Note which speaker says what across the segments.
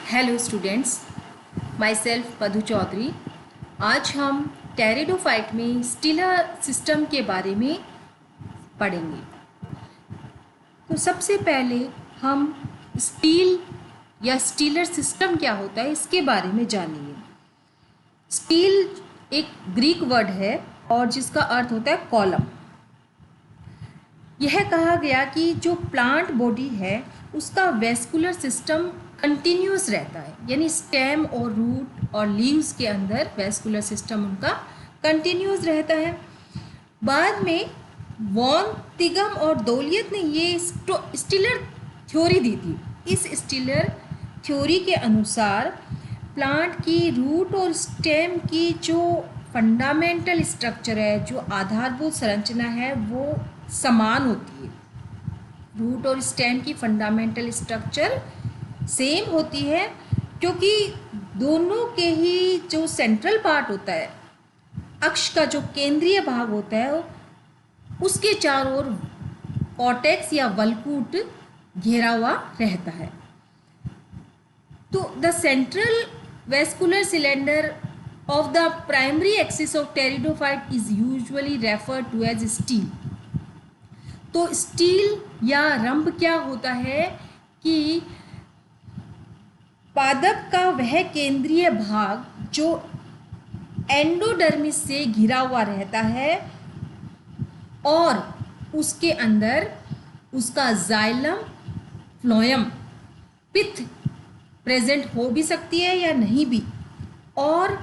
Speaker 1: Hello students, my self Madhu Chaudhary. आज हम pteridophyte में स्टिलर सिस्टम के बारे में पढ़ेंगे। तो सबसे पहले हम स्टील या स्टिलर सिस्टम क्या होता है इसके बारे में जानेंगे। स्टील एक ग्रीक वर्ड है और जिसका अर्थ होता है कॉलम। यह कहा गया कि जो प्लांट बॉडी है उसका वेस्कुलर सिस्टम कंटिन्यूस रहता है, यानी स्टेम और रूट और लीव्स के अंदर वेस्कुलर सिस्टम उनका कंटिन्यूस रहता है। बाद में वॉन तिगम और दोलियत ने ये स्टिलर थ्योरी दी थी। इस स्टिलर थ्योरी के अनुसार प्लांट की रूट और स्टेम की जो फंडामेंटल स्ट्रक्चर है, जो आधारभूत संरचना है, वो समान होती है। रूट और स्टेम की फंडामेंटल स्ट्रक्चर सेम होती है, क्योंकि दोनों के ही जो सेंट्रल पार्ट होता है, अक्ष का जो केंद्रीय भाग होता है, उसके चारों ओर कॉर्टेक्स या वल्कूट घेरा हुआ रहता है। तो the central vascular cylinder of the primary axis of pteridophyte is usually referred to as stele। तो स्टील या रंभ क्या होता है कि पादप का वह केंद्रीय भाग जो एंडोडर्मिस से घिरा हुआ रहता है और उसके अंदर उसका जाइलम, फ्लोएम, पिथ प्रेजेंट हो भी सकती है या नहीं भी, और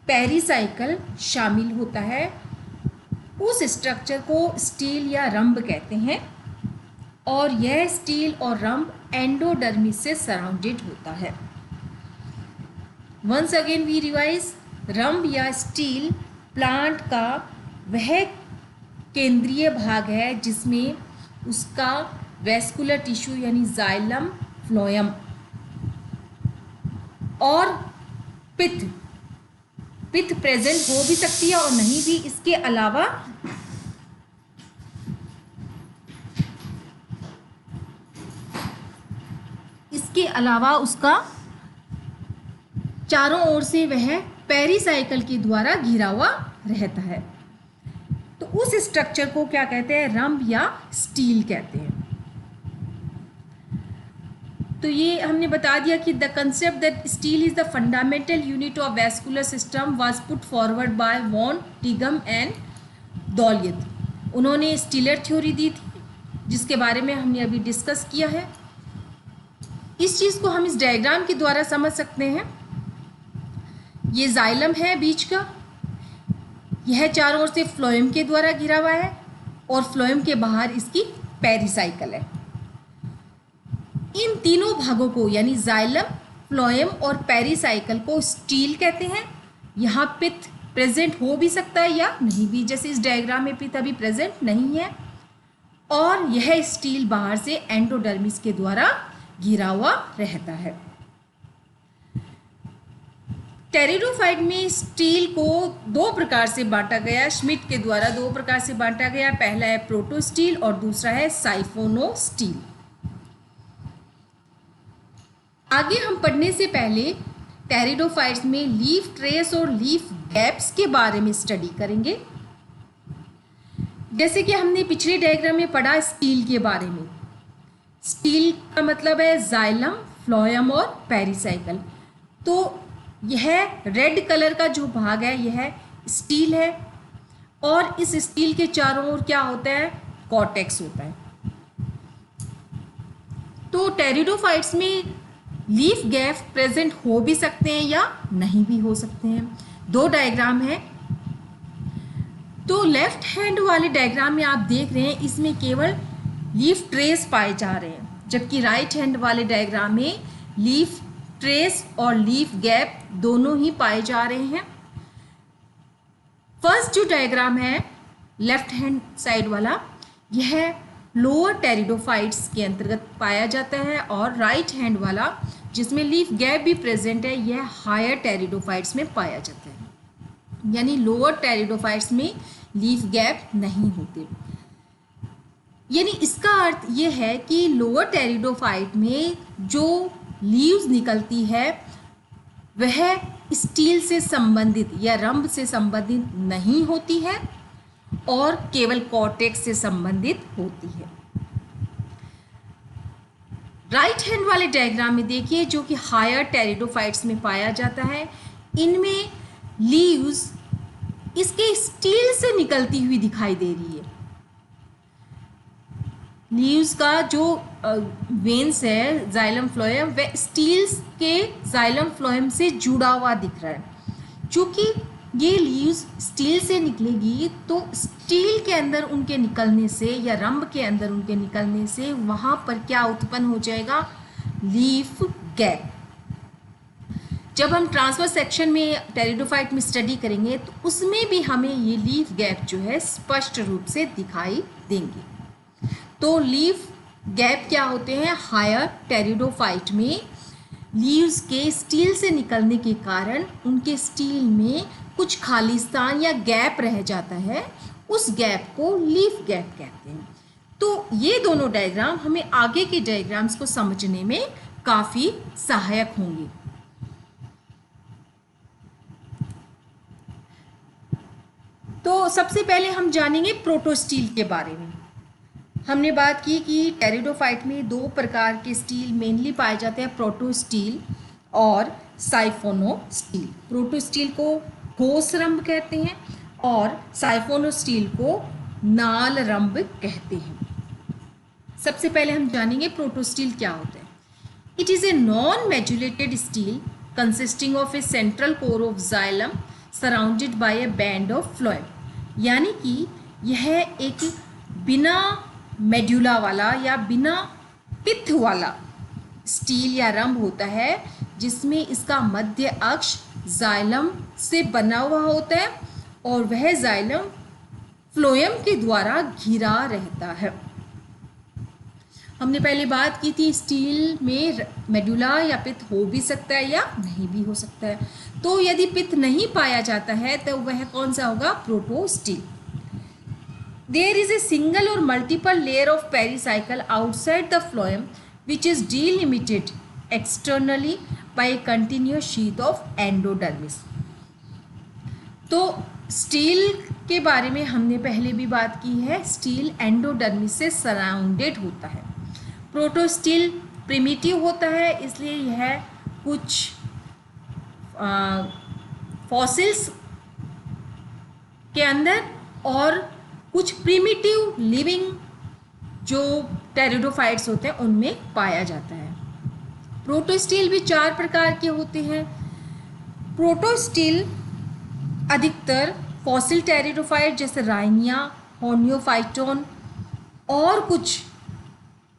Speaker 1: पेरिसाइकल शामिल होता है। उस स्ट्रक्चर को स्टील या रंभ कहते हैं और यह स्टील और रंभ एंडोडर्मिस से सराउंडेड होता है। वंस अगेन वी रिवाइज, रंभ या स्टील प्लांट का वह केंद्रीय भाग है जिसमें उसका वेस्कुलर टिश्यू यानी जाइलम, फ्लोएम और पिथ प्रेजेंट हो भी सकती है और नहीं भी। इसके अलावा उसका चारों ओर से वह पेरिसाइकल के द्वारा घिरा हुआ रहता है। तो उस स्ट्रक्चर को क्या कहते हैं? रंभ या स्टील कहते हैं। तो ये हमने बता दिया कि the concept that stele is the fundamental unit of vascular system was put forward by Van Tieghem and Douliot. उन्होंने स्टिलर थ्योरी दी थी जिसके बारे में हमने अभी डिस्कस किया है। इस चीज़ को हम इस डायग्राम के द्वारा समझ सकते हैं। ये जाइलम है बीच का, यह चारों ओर से फ्लोएम के द्वारा घिरा हुआ है और फ्लोएम के बाहर इसकी पेरिसाइकल है। इन तीनों भागों को यानी जाइलम, फ्लोएम और पेरिसाइकल को स्टील कहते हैं। यहाँ पिथ प्रेजेंट हो भी सकता है या नहीं भी, जैसे इस डायग्राम में पिथ अभी प्रेजेंट नहीं है और यह स्टील बाहर से एंडोडर्मिस के द्वारा घिरा हुआ रहता है। टेरिडोफाइट में स्टील को दो प्रकार से बांटा गया, श्मिट के द्वारा दो प्रकार से बांटा गया। पहला है प्रोटोस्टील और दूसरा है साइफोनोस्टील। आगे हम पढ़ने से पहले टेरिडोफाइट्स में लीफ ट्रेस और लीफ गैप्स के बारे में स्टडी करेंगे। जैसे कि हमने पिछले डायग्राम में पढ़ा स्टील के बारे में। स्टील का मतलब है जाइलम, फ्लोएम और पेरिसाइकल। तो यह रेड कलर का जो भाग है यह स्टील है और इस स्टील के चारों ओर क्या होता है? कॉर्टेक्स होता है। तो टेरिडोफाइट्स में लीफ गैप प्रेजेंट हो भी सकते हैं या नहीं भी हो सकते हैं। दो डायग्राम है। तो लेफ्ट हैंड वाले डायग्राम में आप देख रहे हैं इसमें केवल लीफ ट्रेस पाए जा रहे हैं, जबकि राइट हैंड वाले डायग्राम में लीफ ट्रेस और लीफ गैप दोनों ही पाए जा रहे हैं। फर्स्ट जो डायग्राम है लेफ्ट हैंड साइड वाला, यह लोअर टेरिडोफाइट्स के अंतर्गत पाया जाता है और राइट हैंड वाला जिसमें लीफ गैप भी प्रेजेंट है यह हायर टेरिडोफाइट्स में पाया जाता है। यानी लोअर टेरिडोफाइट्स में लीफ गैप नहीं होते। यानी इसका अर्थ ये है कि लोअर टेरिडोफाइट में जो लीव्स निकलती है वह स्टील से संबंधित या रंभ से संबंधित नहीं होती है और केवल कॉर्टेक्स से संबंधित होती है। राइट हैंड वाले डायग्राम में देखिए जो कि हायर टेरिडोफाइट्स में पाया जाता है, इनमें लीव्स इसके स्टील से निकलती हुई दिखाई दे रही है। लीव्स का जो वेन्स है जाइलम फ्लोएम वह स्टील के जाइलम फ्लोएम से जुड़ा हुआ दिख रहा है। चूँकि ये लीव्स स्टील से निकलेगी तो स्टील के अंदर उनके निकलने से या रंभ के अंदर उनके निकलने से वहाँ पर क्या उत्पन्न हो जाएगा, लीफ गैप। जब हम ट्रांसफर सेक्शन में टेरिडोफाइट में स्टडी करेंगे तो उसमें भी हमें ये लीफ गैप जो है स्पष्ट रूप से दिखाई देंगे। तो लीफ गैप क्या होते हैं, हायर टेरिडोफाइट में लीव्स के स्टील से निकलने के कारण उनके स्टील में कुछ खालिस्तान या गैप रह जाता है, उस गैप को लीफ गैप कहते हैं। तो ये दोनों डायग्राम हमें आगे के डायग्राम्स को समझने में काफ़ी सहायक होंगे। तो सबसे पहले हम जानेंगे प्रोटोस्टील के बारे में। हमने बात की कि टेरिडोफाइट में दो प्रकार के स्टील मेनली पाए जाते हैं, प्रोटोस्टील और साइफोनोस्टील। प्रोटोस्टील को ठोस रंभ कहते हैं और साइफोनोस्टील को नाल रंभ कहते हैं। सबसे पहले हम जानेंगे प्रोटोस्टील क्या होता है। It is a non medullated stele consisting of a central core of xylem surrounded by a band of phloem, यानी कि यह एक बिना मेड्यूला वाला या बिना पित्त वाला स्टील या रंभ होता है जिसमें इसका मध्य अक्ष जाइलम से बना हुआ होता है और वह जाइलम फ्लोएम के द्वारा घिरा रहता है। हमने पहले बात की थी स्टील में मेडुला या पित्त हो भी सकता है या नहीं भी हो सकता है। तो यदि पित्त नहीं पाया जाता है तो वह कौन सा होगा, protostele. There is a single or multiple layer of pericycle outside the phloem which is delimited externally by a continuous sheath of endodermis। तो स्टील के बारे में हमने पहले भी बात की है, स्टील एंडोडर्मिस से सराउंडेड होता है। प्रोटोस्टील प्रिमिटिव होता है, इसलिए यह कुछ फॉसिल्स के अंदर और कुछ प्रिमिटिव लिविंग जो टेरिडोफाइट्स होते हैं उनमें पाया जाता है। प्रोटोस्टील भी चार प्रकार के होते हैं। प्रोटोस्टील अधिकतर फॉसिल टेरिडोफाइट जैसे राइनिया, होनियोफाइटोन और कुछ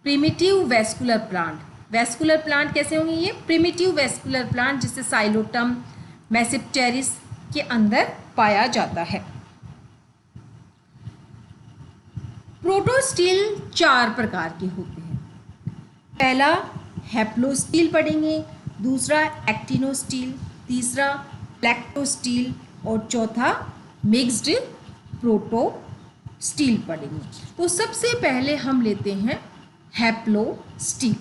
Speaker 1: primitive vascular plant. Vascular plant कैसे होंगे, ये प्रिमिटिव वेस्कुलर प्लांट जैसे साइलोटम, मेसिप्टेरिस के अंदर पाया जाता है। प्रोटोस्टील चार प्रकार के होते हैं। पहला हैप्लोस्टील पढ़ेंगे, दूसरा एक्टिनोस्टील, तीसरा प्लेक्टोस्टील और चौथा मिक्स्ड प्रोटोस्टील पढ़ेंगे। तो सबसे पहले हम लेते हैं हैप्लोस्टील।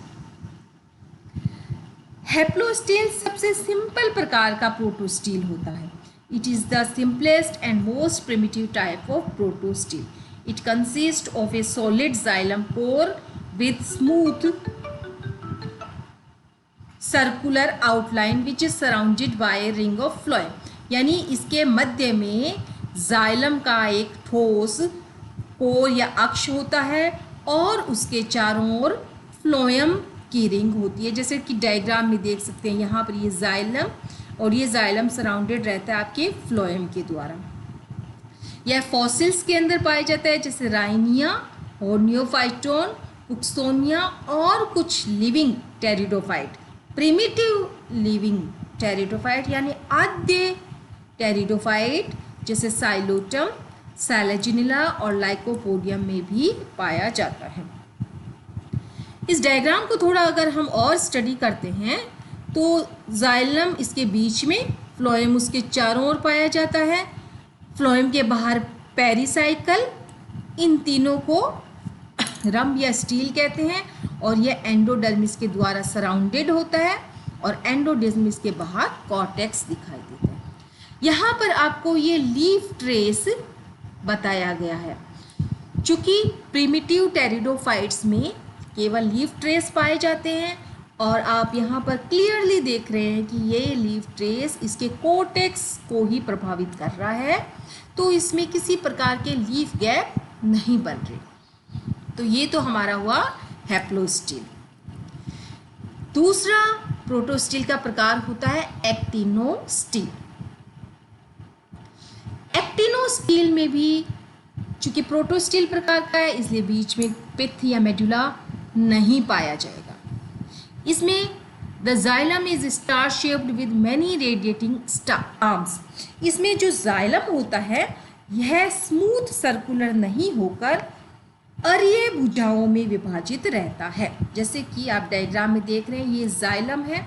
Speaker 1: हैप्लोस्टील सबसे सिंपल प्रकार का प्रोटोस्टील होता है। It is the simplest and most primitive type of protostele. It consists of a solid xylem core with smooth circular outline which is surrounded by a ring of phloem। यानी इसके मध्य में xylem का एक ठोस core या अक्ष होता है और उसके चारों ओर फ्लोएम की रिंग होती है। जैसे कि डायग्राम में देख सकते हैं, यहाँ पर ये जाइलम और ये जाइलम सराउंडेड रहता है आपके फ्लोएम के द्वारा। यह फॉसिल्स के अंदर पाया जाता है जैसे राइनिया, होनियोफाइटोन, कुक्सोनिया और कुछ living pteridophyte. Primitive living pteridophyte यानी आद्य टेरिडोफाइट जैसे साइलोटम, सैलेजिनिला और लाइकोपोडियम में भी पाया जाता है। इस डायग्राम को थोड़ा अगर हम और स्टडी करते हैं तो जाइलम इसके बीच में, फ्लोएम उसके चारों ओर पाया जाता है, फ्लोएम के बाहर पेरिसाइकल, इन तीनों को रंभ या स्टील कहते हैं और यह एंडोडर्मिस के द्वारा सराउंडेड होता है और एंडोडर्मिस के बाहर कॉर्टेक्स दिखाई देता है। यहाँ पर आपको ये लीफ ट्रेस बताया गया है। चूँकि प्रिमिटिव टेरिडोफाइट्स में केवल लीफ ट्रेस पाए जाते हैं और आप यहाँ पर क्लियरली देख रहे हैं कि ये लीफ ट्रेस इसके कॉर्टेक्स को ही प्रभावित कर रहा है, तो इसमें किसी प्रकार के लीफ गैप नहीं बन रहे। तो ये तो हमारा हुआ हैप्लोस्टिल। दूसरा प्रोटोस्टिल का प्रकार होता है एक्टिनोस्टिल। एक्टिनोस्टिल में भी चूंकि प्रोटोस्टिल प्रकार का है इसलिए बीच में पित्त या मेडुला नहीं पाया जाएगा। इसमें the xylem is star shaped with many radiating arms. इसमें जो जाइलम होता है यह स्मूथ सर्कुलर नहीं होकर अरीय भुजाओं में विभाजित रहता है। जैसे कि आप डायग्राम में देख रहे हैं, ये जाइलम है,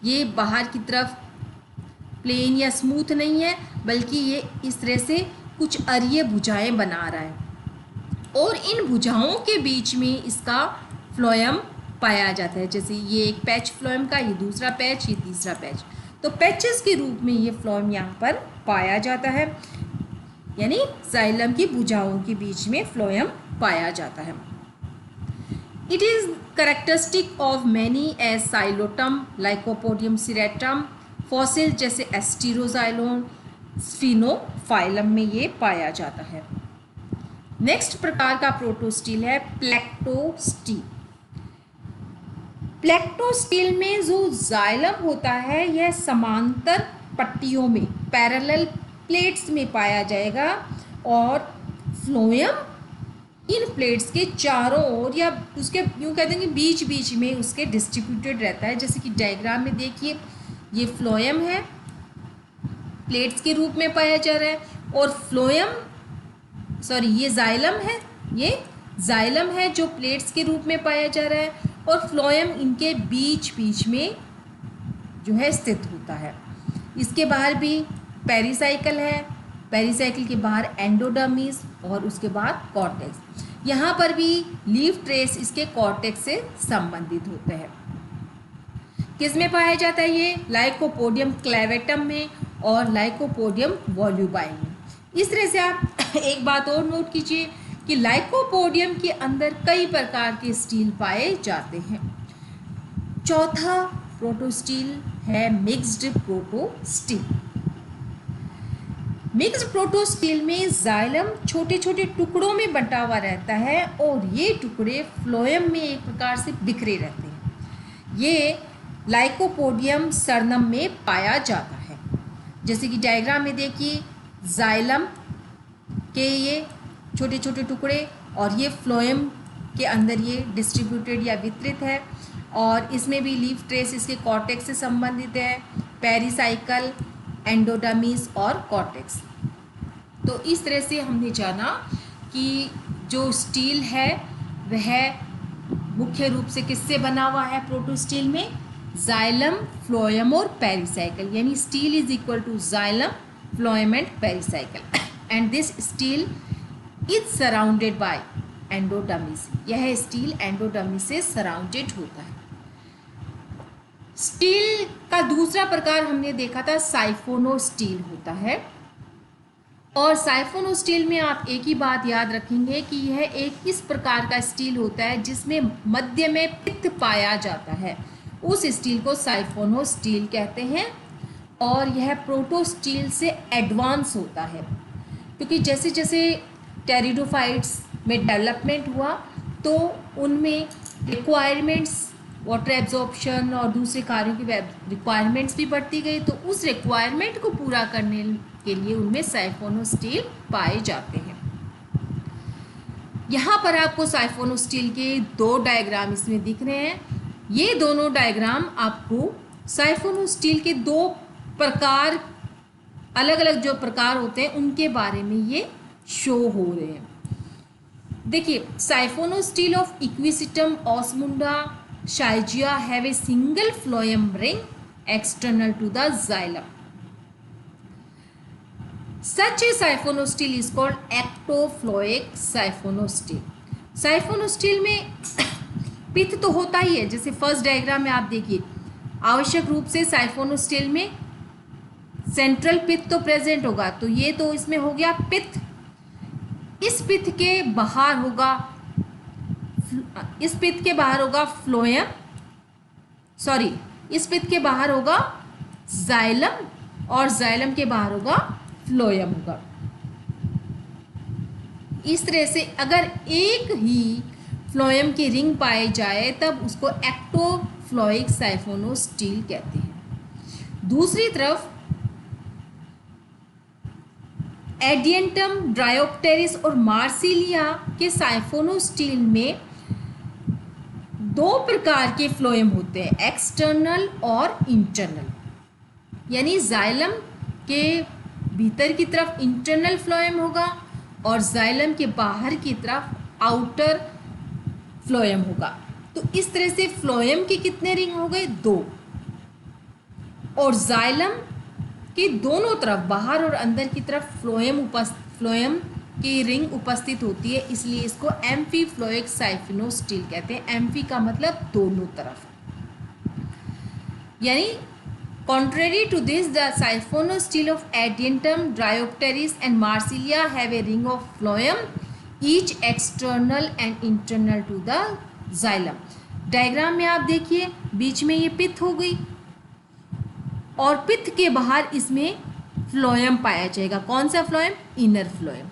Speaker 1: ये बाहर की तरफ प्लेन या स्मूथ नहीं है बल्कि ये इस तरह से कुछ अरीय भुजाएं बना रहा है और इन भुजाओं के बीच में इसका फ्लोएम पाया जाता है। जैसे ये एक पैच फ्लोएम का, ये दूसरा पैच, ये तीसरा पैच, तो पैचेस के रूप में ये फ्लोएम यहाँ पर पाया जाता है, यानी जाइलम की भुजाओं के बीच में फ्लोएम पाया जाता है। It is characteristic of many as Psilotum, Lycopodium serratum, fossil जैसे एस्टीरोजाइलोन, स्फिनोफाइलम में ये पाया जाता है। नेक्स्ट प्रकार का प्रोटोस्टिल है प्लेक्टोस्टिल। प्लेक्टोस्टिल में जो जाइलम होता है यह समांतर पट्टियों में पैरेलल प्लेट्स में पाया जाएगा और फ्लोएम इन प्लेट्स के चारों ओर या उसके यूँ कहते हैं कि बीच बीच में उसके डिस्ट्रीब्यूटेड रहता है। जैसे कि डायग्राम में देखिए, ये फ्लोएम है, प्लेट्स के रूप में पाया जा रहा है और ये जाइलम है, ये जाइलम है जो प्लेट्स के रूप में पाया जा रहा है और फ्लोएम इनके बीच बीच में जो है स्थित होता है। इसके बाहर भी पेरिसाइकल है, पेरिसाइकल के बाहर एंडोडर्मिस और उसके बाद कॉर्टेक्स। यहाँ पर भी लीफ ट्रेस इसके कॉर्टेक्स से संबंधित होते हैं। किस में पाया जाता है ये? लाइकोपोडियम क्लेवेटम में और लाइकोपोडियम वॉल्यूबाई में। इस तरह से आप एक बात और नोट कीजिए कि लाइकोपोडियम के अंदर कई प्रकार के स्टील पाए जाते हैं। चौथा प्रोटोस्टील है मिक्स्ड प्रोटोस्टील। मिक्स्ड प्रोटोस्टील में जाइलम छोटे छोटे टुकड़ों में बंटा हुआ रहता है और ये टुकड़े फ्लोएम में एक प्रकार से बिखरे रहते हैं। ये लाइकोपोडियम सरनम में पाया जाता है। जैसे कि डायग्राम में देखिए, जाइलम के ये छोटे छोटे टुकड़े और ये फ्लोएम के अंदर ये डिस्ट्रीब्यूटेड या वितरित है और इसमें भी लीफ ट्रेस इसके कॉर्टेक्स से संबंधित है, पेरिसाइकल, एंडोडर्मिस और कॉर्टेक्स। तो इस तरह से हमने जाना कि जो स्टील है वह मुख्य रूप से किससे बना हुआ है प्रोटोस्टील में? जाइलम, फ्लोएम और पेरिसाइकल, यानी stele is equal to xylem, phloem and pericycle and this stele is surrounded by endodermis. यह स्टील एंडोडर्मिस से सराउंडेड होता है। स्टील का दूसरा प्रकार हमने देखा था साइफोनोस्टील होता है और साइफोनोस्टील में आप एक ही बात याद रखेंगे कि यह एक इस प्रकार का स्टील होता है जिसमें मध्य में पित्त पाया जाता है, उस स्टील को साइफोनोस्टील कहते हैं और यह प्रोटोस्टील से एडवांस होता है क्योंकि जैसे जैसे टेरिडोफाइट्स में डेवलपमेंट हुआ तो उनमें रिक्वायरमेंट्स, वाटर एब्जॉर्प्शन और दूसरे कार्यों की रिक्वायरमेंट्स भी बढ़ती गई, तो उस रिक्वायरमेंट को पूरा करने के लिए उनमें साइफोनोस्टील पाए जाते हैं। यहाँ पर आपको साइफोनोस्टील के दो डायग्राम इसमें दिख रहे हैं। ये दोनों डायग्राम आपको साइफोनोस्टील के दो प्रकार, अलग अलग जो प्रकार होते हैं उनके बारे में ये शो हो रहे हैं। देखिए, साइफोनोस्टील ऑफ इक्विसिटम ऑस्मुंडा शाइजिया have a single phloem ring external to the xylem. Such a siphonosteel is called ectofloic siphonosteel. Siphonostele में पिथ तो होता ही है, जैसे फर्स्ट डायग्राम में आप देखिए, आवश्यक रूप से साइफोनोस्टिल में सेंट्रल पिथ तो प्रेजेंट होगा, तो ये तो इसमें हो गया पिथ। इस पिथ के बाहर होगा, इस पिथ के बाहर होगा फ्लोएम, सॉरी, इस पिथ के बाहर होगा जाइलम, और जाइलम के बाहर होगा फ्लोएम होगा। इस तरह से अगर एक ही फ्लोएम की रिंग पाई जाए तब उसको एक्टोफ्लोइक साइफोनोस्टील कहते हैं। दूसरी तरफ एडियंटम, ड्रायोप्टेरिस और मार्सिलिया के साइफोनोस्टील में दो प्रकार के फ्लोएम होते हैं, एक्सटर्नल और इंटरनल। यानी जाइलम के भीतर की तरफ इंटरनल फ्लोएम होगा और जाइलम के बाहर की तरफ आउटर फ्लोएम होगा। तो इस तरह से फ्लोएम के कितने रिंग हो गए? 2। और जाइलम के दोनों तरफ, बाहर और अंदर की तरफ फ्लोएम की रिंग उपस्थित होती है, इसलिए इसको एम्फीफ्लोइक साइफोनोस्टील कहते हैं। एम्फी का मतलब दोनों तरफ, यानी contrary to this, the siphonostele of Adiantum, Dryopteris and Marsilia have a ring of phloem, each external and internal to the xylem. Diagram में आप देखिए, बीच में ये पिथ हो गई और पिथ के बाहर इसमें फ्लोएम पाया जाएगा। कौन सा फ्लोएम? Inner phloem.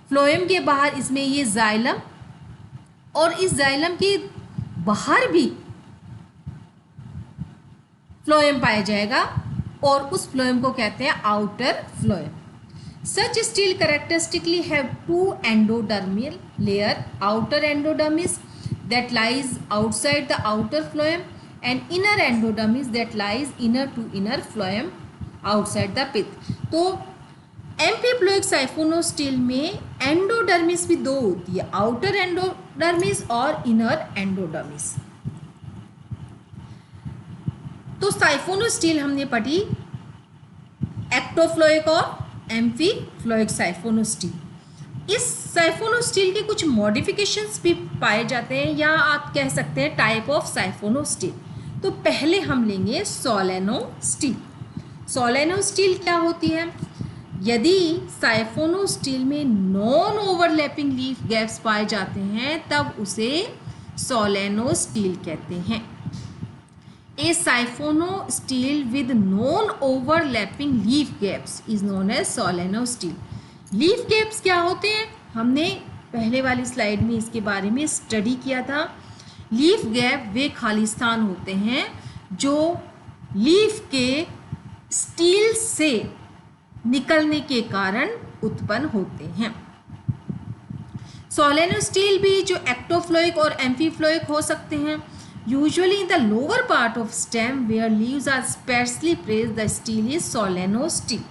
Speaker 1: फ्लोएम के बाहर इसमें ये जाइलम, और इस जाइलम के बाहर भी फ्लोएम पाया जाएगा और उस फ्लोएम को कहते हैं outer phloem. Such stele characteristically have 2 endodermal layer, outer endodermis that lies outside the outer phloem and inner endodermis that lies inner to inner phloem outside the pith। तो एम्फीफ्लोइक साइफोनोस्टील में एंडोडर्मिस भी 2 होती है, आउटर एंडोडर्मिस और inner endodermis. तो साइफोनोस्टील हमने पढ़ी एक्टोफ्लोइक और एम्फीफ्लोइक साइफोनोस्टील। इस साइफोनोस्टील के कुछ मॉडिफिकेशंस भी पाए जाते हैं, या आप कह सकते हैं टाइप ऑफ साइफोनोस्टील। तो पहले हम लेंगे सोलेनोस्टील। सोलेनोस्टील क्या होती है? यदि साइफोनोस्टील में नॉन ओवरलैपिंग लीफ गैप्स पाए जाते हैं तब उसे सोलेनोस्टील कहते हैं। A siphonosteel with non-overlapping leaf gaps is known as solenosteel। Leaf gaps क्या होते हैं? हमने पहले वाली स्लाइड में इसके बारे में स्टडी किया था। लीफ गैप वे खाली स्थान होते हैं जो लीफ के स्टील से निकलने के कारण उत्पन्न होते हैं। सोलेनोस्टील भी जो एक्टोफ्लोइक और एम्फीफ्लोइक हो सकते हैं। Usually in the lower part of stem where leaves are sparsely placed, the stele is solenosteel।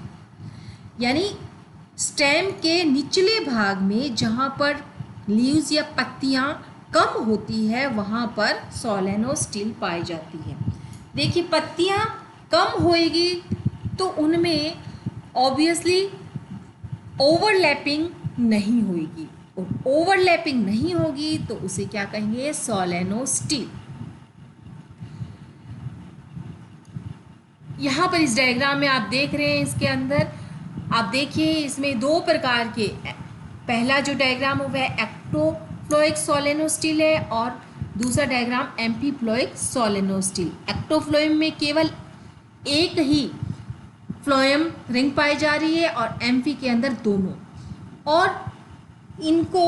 Speaker 1: यानी स्टेम के निचले भाग में जहाँ पर लीव्स या पत्तियाँ कम होती है वहाँ पर सोलेनोस्टील पाई जाती है। देखिए, पत्तियाँ कम होएगी तो उनमें ऑब्वियसली ओवरलैपिंग नहीं होएगी, और ओवरलैपिंग नहीं होगी तो उसे क्या कहेंगे? सोलेनोस्टील। यहाँ पर इस डायग्राम में आप देख रहे हैं, इसके अंदर आप देखिए इसमें 2 प्रकार के, पहला जो डायग्राम है वह एक्टोफ्लोइक सोलेनोस्टील है और दूसरा डायग्राम एम्फीफ्लोइक सोलेनोस्टील। एक्टोफ्लोएम में केवल एक ही फ्लोएम रिंग पाई जा रही है और एम्फी के अंदर दोनों, और इनको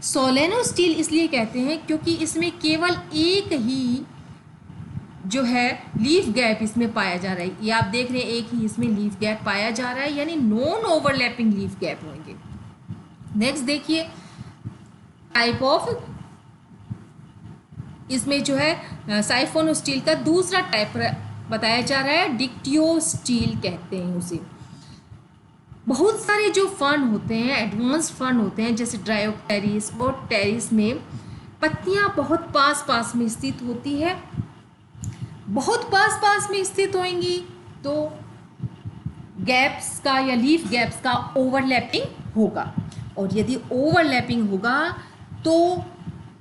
Speaker 1: सोलेनोस्टील इसलिए कहते हैं क्योंकि इसमें केवल एक ही जो है लीफ गैप इसमें पाया जा रहा है। ये आप देख रहे हैं, एक ही इसमें लीफ गैप पाया जा रहा है, यानी नॉन ओवरलैपिंग लीफ गैप होंगे। नेक्स्ट देखिए टाइप ऑफ, इसमें जो है साइफोनोस्टील का दूसरा टाइप बताया जा रहा है, डिक्टियोस्टील कहते हैं उसे। बहुत सारे जो फर्न होते हैं, एडवांस फर्न होते हैं, जैसे ड्रायोप्टेरिस और टेरिस में पत्तियां बहुत पास पास में स्थित होती है। बहुत पास पास में स्थित होंगी तो गैप्स का या लीफ गैप्स का ओवरलैपिंग होगा, और यदि ओवरलैपिंग होगा तो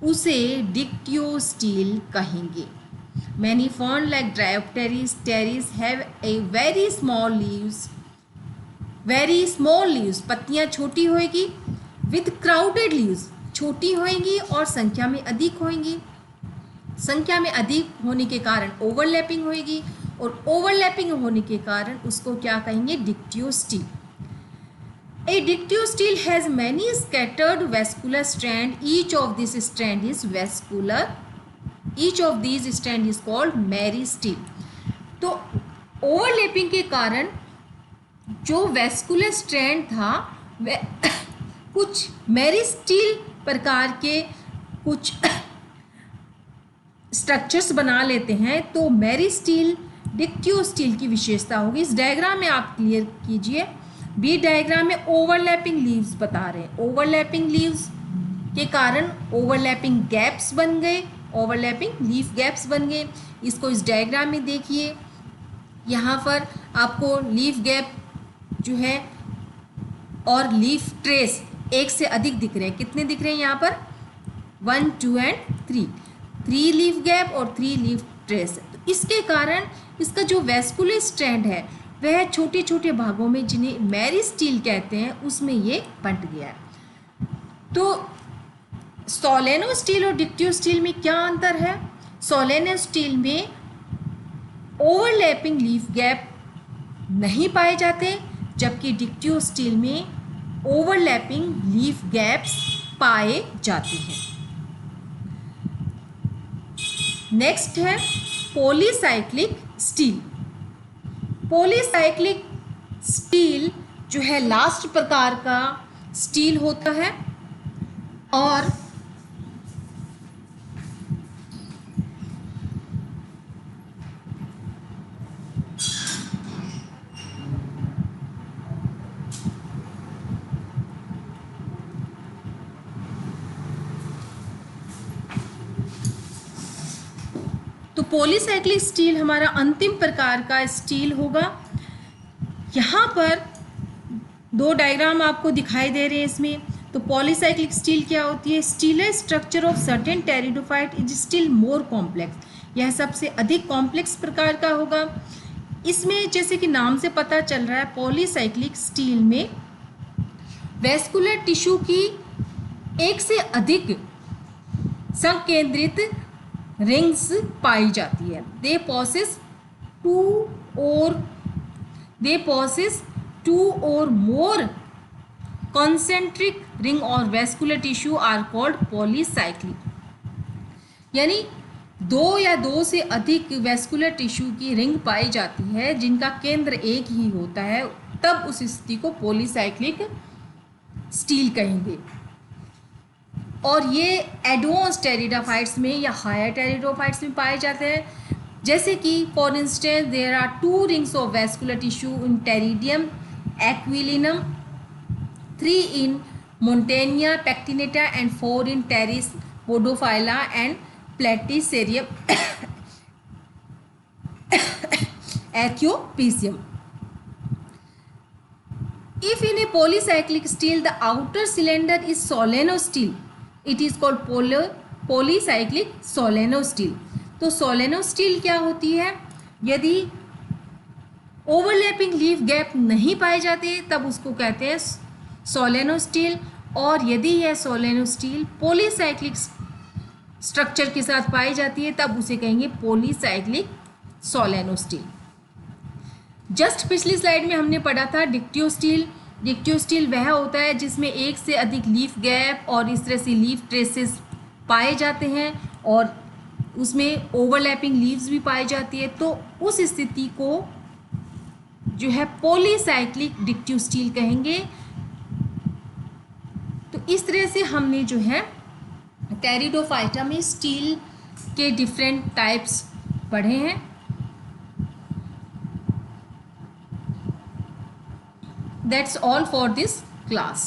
Speaker 1: उसे डिक्टियोस्टील कहेंगे। Many fern like Dryopteris Pteris have a very small leaves, पत्तियाँ छोटी होएगी, विद क्राउडेड लीव्स, छोटी होएंगी और संख्या में अधिक होएंगी। संख्या में अधिक होने के कारण ओवरलैपिंग होएगी और ओवरलैपिंग होने के कारण उसको क्या कहेंगे, डिक्टियोस्टील। A dictyostele has many scattered vascular strand. Each of these strand is vascular. Each of these strand is called meristele. तो ओवरलैपिंग के कारण जो वैस्कुलर स्ट्रैंड था वह कुछ मेरिस्टील प्रकार के कुछ स्ट्रक्चर्स बना लेते हैं, तो मेरिस्टील डिक्टियोस्टील की विशेषता होगी। इस डायग्राम में आप क्लियर कीजिए। बी डायग्राम में ओवरलैपिंग लीव्स बता रहे हैं। ओवरलैपिंग लीव्स के कारण ओवरलैपिंग गैप्स बन गए, ओवरलैपिंग लीफ गैप्स बन गए। इसको इस डायग्राम में देखिए, यहाँ पर आपको लीफ गैप जो है और लीफ ट्रेस एक से अधिक दिख रहे हैं। कितने दिख रहे हैं यहाँ पर, 1, 2 एंड 3, 3 लीफ गैप और 3 लीफ ट्रेस। तो इसके कारण इसका जो वैस्कुलर स्ट्रैंड है वह छोटे छोटे भागों में, जिन्हें मेरिस्टील कहते हैं, उसमें ये बंट गया है। तो सोलेनोस्टील और डिक्टियोस्टील में क्या अंतर है? सोलेनोस्टील में ओवरलैपिंग लीफ गैप नहीं पाए जाते, जबकि डिक्टियोस्टील में ओवरलैपिंग लीफ गैप्स पाए जाते हैं। नेक्स्ट है पॉलीसाइक्लिक स्टील। पॉलीसाइक्लिक स्टील जो है लास्ट प्रकार का स्टील होता है और तो पॉलीसाइक्लिक स्टील हमारा अंतिम प्रकार का स्टील होगा। यहाँ पर 2 डायग्राम आपको दिखाई दे रहे हैं इसमें। तो पॉलीसाइक्लिक स्टील क्या होती है? Stealer structure of certain pteridophyte is still more complex. यह सबसे अधिक कॉम्प्लेक्स प्रकार का होगा। इसमें जैसे कि नाम से पता चल रहा है, पॉलीसाइक्लिक स्टील में वैस्कुलर टिश्यू की एक से अधिक संकेंद्रित रिंग्स पाई जाती है। दे possess two or more concentric ring or vascular tissue are called polycyclic. यानी 2 या 2 से अधिक वैस्कुलर टिश्यू की रिंग पाई जाती है जिनका केंद्र एक ही होता है, तब उस स्थिति को पॉलीसाइक्लिक स्टील कहेंगे। और ये एडवांस टेरिडोफाइट्स में या हायर टेरिडोफाइट्स में पाए जाते हैं। जैसे कि for instance there are 2 rings of vascular tissue in Pteridium aquilinum, 3 in Matonia pectinata and 4 in Pteris podophylla and Platycerium aethiopicum. If in a polycyclic steel the outer cylinder is solenosteel, it is called polycyclic solenosteel. तो सोलेनोस्टील क्या होती है? यदि overlapping leaf gap नहीं पाए जाते तब उसको कहते हैं सोलेनोस्टील, और यदि यह सोलेनोस्टील पॉलीसाइक्लिक स्ट्रक्चर के साथ पाई जाती है तब उसे कहेंगे पॉलीसाइक्लिक सोलेनोस्टील। जस्ट पिछली स्लाइड में हमने पढ़ा था डिक्टियोस्टील। डिक्टियोस्टील वह होता है जिसमें एक से अधिक लीफ गैप और इस तरह से लीफ ट्रेसेस पाए जाते हैं और उसमें ओवरलैपिंग लीव्स भी पाई जाती है, तो उस स्थिति को जो है पॉलीसाइक्लिक डिक्टियोस्टील कहेंगे। तो इस तरह से हमने जो है टेरिडोफाइटा में स्टील के डिफरेंट टाइप्स पढ़े हैं। That's all for this class.